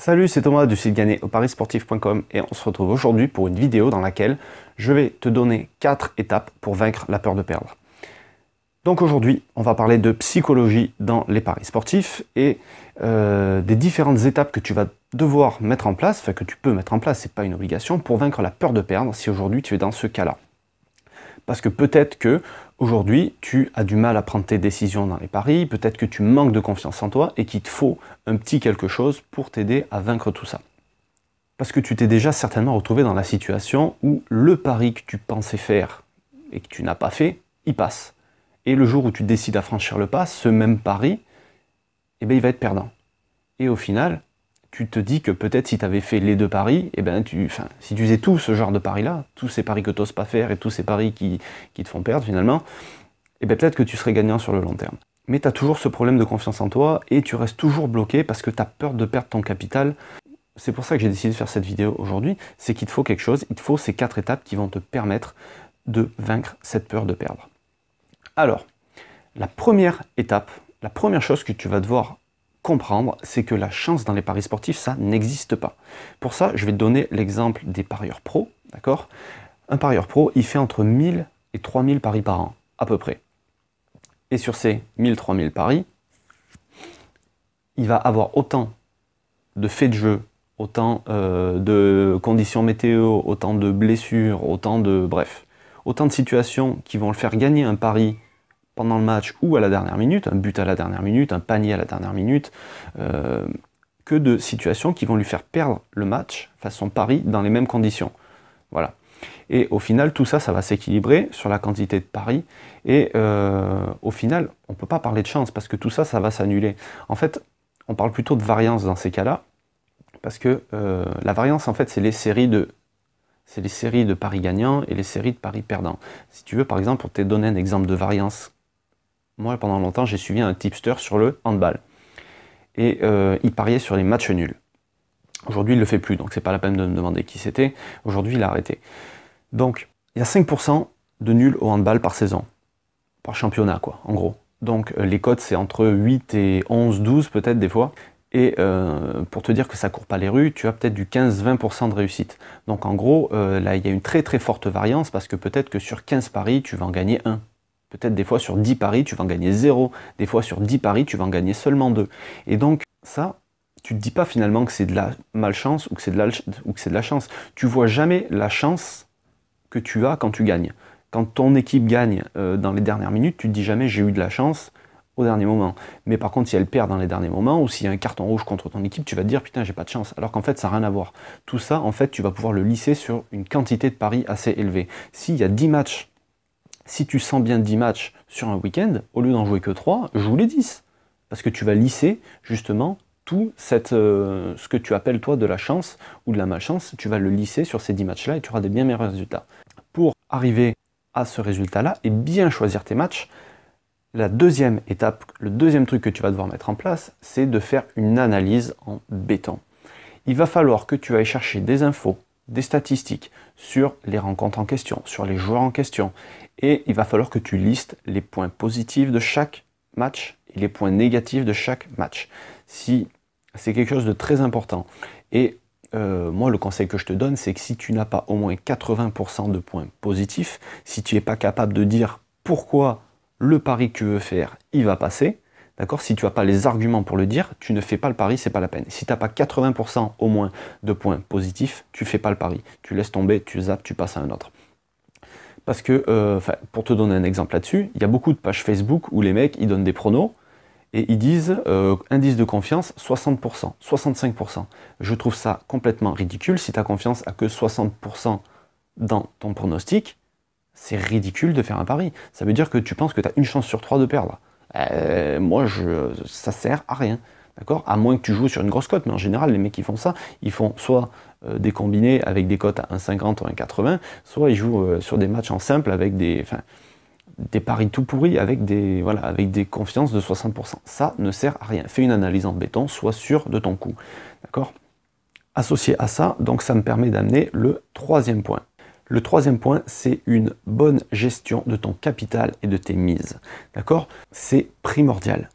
Salut, c'est Thomas du site gagner au parisportif.com et on se retrouve aujourd'hui pour une vidéo dans laquelle je vais te donner 4 étapes pour vaincre la peur de perdre. Donc aujourd'hui, on va parler de psychologie dans les paris sportifs et des différentes étapes que tu vas devoir mettre en place, enfin que tu peux mettre en place, c'est pas une obligation, pour vaincre la peur de perdre si aujourd'hui tu es dans ce cas-là. Parce que peut-être que aujourd'hui tu as du mal à prendre tes décisions dans les paris, peut-être que tu manques de confiance en toi et qu'il te faut un petit quelque chose pour t'aider à vaincre tout ça. Parce que tu t'es déjà certainement retrouvé dans la situation où le pari que tu pensais faire et que tu n'as pas fait, il passe. Et le jour où tu décides à franchir le pas, ce même pari, eh bien, il va être perdant. Et au final, tu te dis que peut-être si tu avais fait les deux paris, eh ben si tu faisais tout ce genre de paris-là, tous ces paris que tu n'oses pas faire et tous ces paris qui te font perdre finalement, eh ben peut-être que tu serais gagnant sur le long terme. Mais tu as toujours ce problème de confiance en toi et tu restes toujours bloqué parce que tu as peur de perdre ton capital. C'est pour ça que j'ai décidé de faire cette vidéo aujourd'hui, c'est qu'il te faut quelque chose, il te faut ces 4 étapes qui vont te permettre de vaincre cette peur de perdre. Alors, la première étape, la première chose que tu vas devoir comprendre, c'est que la chance dans les paris sportifs, ça n'existe pas. Pour ça, je vais te donner l'exemple des parieurs pros, d'accord? Un parieur pro, il fait entre 1000 et 3000 paris par an, à peu près. Et sur ces 1000-3000 paris, il va avoir autant de faits de jeu, autant de conditions météo, autant de blessures, autant de situations qui vont le faire gagner un pari pendant le match ou à la dernière minute, un but à la dernière minute, un panier à la dernière minute, que de situations qui vont lui faire perdre le match, enfin son pari, dans les mêmes conditions. Voilà. Et au final, tout ça, ça va s'équilibrer sur la quantité de paris. Et au final, on ne peut pas parler de chance parce que tout ça, ça va s'annuler. En fait, on parle plutôt de variance dans ces cas-là. Parce que la variance, en fait, c'est les séries de paris gagnants et les séries de paris perdants. Si tu veux, par exemple, pour te donner un exemple de variance, moi, pendant longtemps, j'ai suivi un tipster sur le handball. Et il pariait sur les matchs nuls. Aujourd'hui, il ne le fait plus, donc c'est pas la peine de me demander qui c'était. Aujourd'hui, il a arrêté. Donc, il y a 5% de nuls au handball par saison. Par championnat, quoi, en gros. Donc, les cotes, c'est entre 8 et 11, 12 peut-être des fois. Et pour te dire que ça court pas les rues, tu as peut-être du 15-20% de réussite. Donc en gros, là, il y a une très très forte variance parce que peut-être que sur 15 paris, tu vas en gagner 1. Peut-être des fois sur 10 paris, tu vas en gagner 0. Des fois sur 10 paris, tu vas en gagner seulement 2. Et donc ça, tu ne te dis pas finalement que c'est de la malchance ou que c'est de la chance. Tu vois jamais la chance que tu as quand tu gagnes. Quand ton équipe gagne dans les dernières minutes, tu te dis jamais j'ai eu de la chance au dernier moment. Mais par contre, si elle perd dans les derniers moments, ou s'il y a un carton rouge contre ton équipe, tu vas te dire putain, j'ai pas de chance. Alors qu'en fait, ça n'a rien à voir. Tout ça, en fait, tu vas pouvoir le lisser sur une quantité de paris assez élevée. S'il y a 10 matchs, si tu sens bien 10 matchs sur un week-end, au lieu d'en jouer que 3, joue les 10. Parce que tu vas lisser justement tout ce que tu appelles toi de la chance ou de la malchance, tu vas le lisser sur ces 10 matchs-là et tu auras des bien meilleurs résultats. Pour arriver à ce résultat-là et bien choisir tes matchs, la deuxième étape, le deuxième truc que tu vas devoir mettre en place, c'est de faire une analyse en béton. Il va falloir que tu ailles chercher des infos, des statistiques sur les rencontres en question, sur les joueurs en question, et il va falloir que tu listes les points positifs de chaque match et les points négatifs de chaque match. Si c'est quelque chose de très important. Et moi, le conseil que je te donne, c'est que si tu n'as pas au moins 80% de points positifs, si tu n'es pas capable de dire pourquoi le pari que tu veux faire, il va passer, d'accord? Si tu n'as pas les arguments pour le dire, tu ne fais pas le pari, c'est pas la peine. Si tu n'as pas 80% au moins de points positifs, tu ne fais pas le pari. Tu laisses tomber, tu zappes, tu passes à un autre. Parce que, pour te donner un exemple là-dessus, il y a beaucoup de pages Facebook où les mecs, ils donnent des pronos et ils disent indice de confiance 60%, 65%. Je trouve ça complètement ridicule. Si tu as confiance à que 60% dans ton pronostic, c'est ridicule de faire un pari. Ça veut dire que tu penses que tu as une chance sur 3 de perdre. Moi, ça sert à rien. D'accord? À moins que tu joues sur une grosse cote. Mais en général, les mecs qui font ça, ils font soit des combinés avec des cotes à 1,50 ou 1,80, soit ils jouent sur des matchs en simple avec des paris tout pourris avec des confiances de 60%. Ça ne sert à rien. Fais une analyse en béton, sois sûr de ton coup. D'accord? Associé à ça, donc ça me permet d'amener le troisième point. Le troisième point, c'est une bonne gestion de ton capital et de tes mises. D'accord? C'est primordial.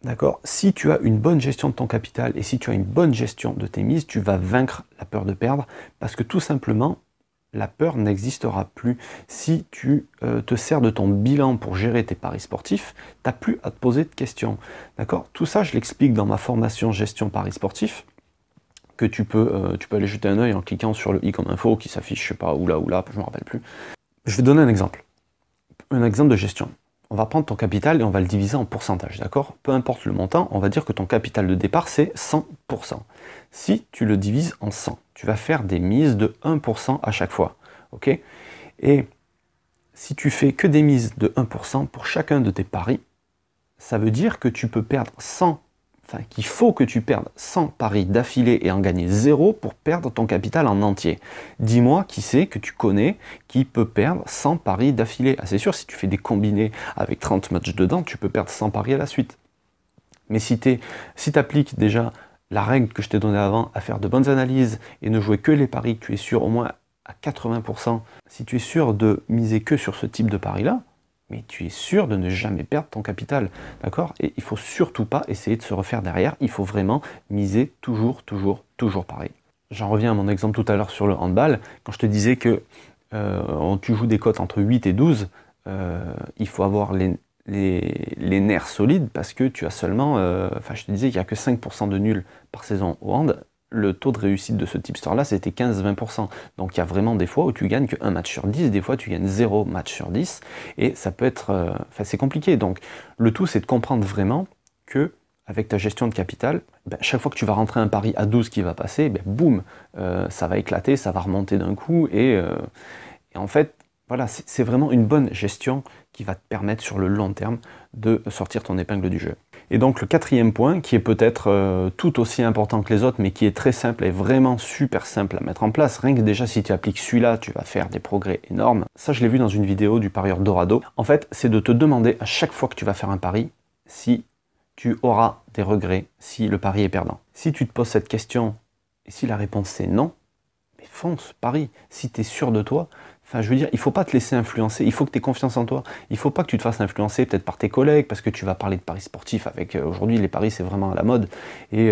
D'accord? Si tu as une bonne gestion de ton capital et si tu as une bonne gestion de tes mises, tu vas vaincre la peur de perdre parce que tout simplement, la peur n'existera plus. Si tu te sers de ton bilan pour gérer tes paris sportifs, tu n'as plus à te poser de questions. D'accord? Tout ça, je l'explique dans ma formation gestion paris sportifs, que tu peux aller jeter un œil en cliquant sur le i comme info qui s'affiche, je sais pas, ou là, je ne me rappelle plus. Je vais donner un exemple de gestion. On va prendre ton capital et on va le diviser en pourcentage, d'accord? Peu importe le montant, on va dire que ton capital de départ, c'est 100%. Si tu le divises en 100, tu vas faire des mises de 1% à chaque fois, ok? Et si tu fais que des mises de 1% pour chacun de tes paris, ça veut dire que tu peux perdre 100, qu'il faut que tu perdes 100 paris d'affilée et en gagner 0 pour perdre ton capital en entier. Dis-moi qui c'est que tu connais qui peut perdre 100 paris d'affilée. Ah, c'est sûr, si tu fais des combinés avec 30 matchs dedans, tu peux perdre 100 paris à la suite. Mais si tu appliques déjà la règle que je t'ai donnée avant, à faire de bonnes analyses et ne jouer que les paris que tu es sûr au moins à 80%, si tu es sûr de miser que sur ce type de paris-là, mais tu es sûr de ne jamais perdre ton capital, d'accord? Et il ne faut surtout pas essayer de se refaire derrière, il faut vraiment miser toujours pareil. J'en reviens à mon exemple tout à l'heure sur le handball, quand je te disais que tu joues des cotes entre 8 et 12, il faut avoir les nerfs solides parce que tu as seulement, je te disais qu'il n'y a que 5% de nuls par saison au hand. Le taux de réussite de ce tipster-là, c'était 15-20%. Donc il y a vraiment des fois où tu gagnes qu'un match sur 10, des fois tu gagnes 0 match sur 10, et ça peut être... c'est compliqué. Donc le tout, c'est de comprendre vraiment que avec ta gestion de capital, chaque fois que tu vas rentrer un pari à 12 qui va passer, boum, ça va éclater, ça va remonter d'un coup, et en fait, voilà, c'est vraiment une bonne gestion qui va te permettre sur le long terme de sortir ton épingle du jeu. Et donc le quatrième point, qui est peut-être tout aussi important que les autres, mais qui est très simple et vraiment super simple à mettre en place, rien que déjà si tu appliques celui-là, tu vas faire des progrès énormes. Ça, je l'ai vu dans une vidéo du parieur Dorado. En fait, c'est de te demander à chaque fois que tu vas faire un pari, si tu auras des regrets, si le pari est perdant. Si tu te poses cette question, et si la réponse c'est non, mais fonce, parie. Si tu es sûr de toi, je veux dire, il ne faut pas te laisser influencer, il faut que tu aies confiance en toi. Il ne faut pas que tu te fasses influencer peut-être par tes collègues, parce que tu vas parler de paris sportifs avec... aujourd'hui, les paris, c'est vraiment à la mode, et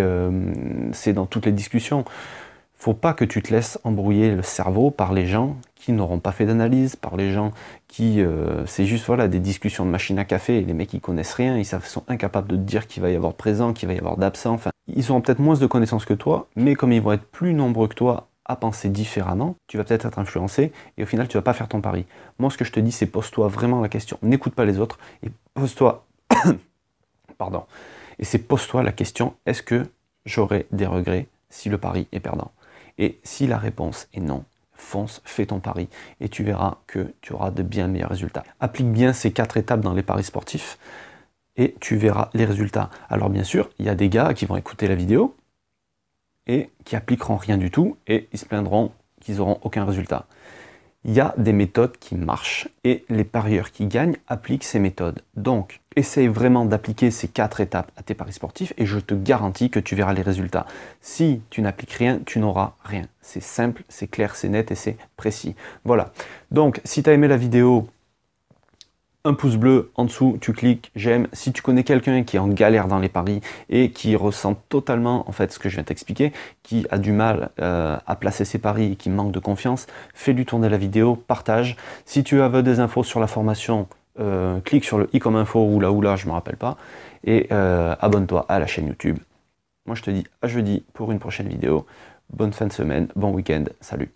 c'est dans toutes les discussions. Il ne faut pas que tu te laisses embrouiller le cerveau par les gens qui n'auront pas fait d'analyse, par les gens qui... c'est juste voilà, des discussions de machine à café, et les mecs, ils connaissent rien, ils sont incapables de te dire qu'il va y avoir de présent, qu'il va y avoir d'absent. Ils auront peut-être moins de connaissances que toi, mais comme ils vont être plus nombreux que toi à penser différemment, tu vas peut-être être influencé et au final tu vas pas faire ton pari. Moi ce que je te dis c'est pose-toi vraiment la question, n'écoute pas les autres et pose-toi pardon, et c'est pose-toi la question, est-ce que j'aurai des regrets si le pari est perdant? Et si la réponse est non, fonce, fais ton pari et tu verras que tu auras de bien meilleurs résultats. Applique bien ces 4 étapes dans les paris sportifs et tu verras les résultats. Alors bien sûr, il y a des gars qui vont écouter la vidéo et qui appliqueront rien du tout, et ils se plaindront qu'ils n'auront aucun résultat. Il y a des méthodes qui marchent, et les parieurs qui gagnent appliquent ces méthodes. Donc, essaye vraiment d'appliquer ces 4 étapes à tes paris sportifs, et je te garantis que tu verras les résultats. Si tu n'appliques rien, tu n'auras rien. C'est simple, c'est clair, c'est net, et c'est précis. Voilà. Donc, si tu as aimé la vidéo, un pouce bleu en dessous, tu cliques j'aime. Si tu connais quelqu'un qui est en galère dans les paris et qui ressent totalement en fait ce que je viens de t'expliquer, qui a du mal à placer ses paris et qui manque de confiance, fais-lui tourner la vidéo, partage. Si tu veux des infos sur la formation, clique sur le i comme info ou là, je ne me rappelle pas, et abonne-toi à la chaîne YouTube. Moi je te dis à jeudi pour une prochaine vidéo. Bonne fin de semaine, bon week-end, salut.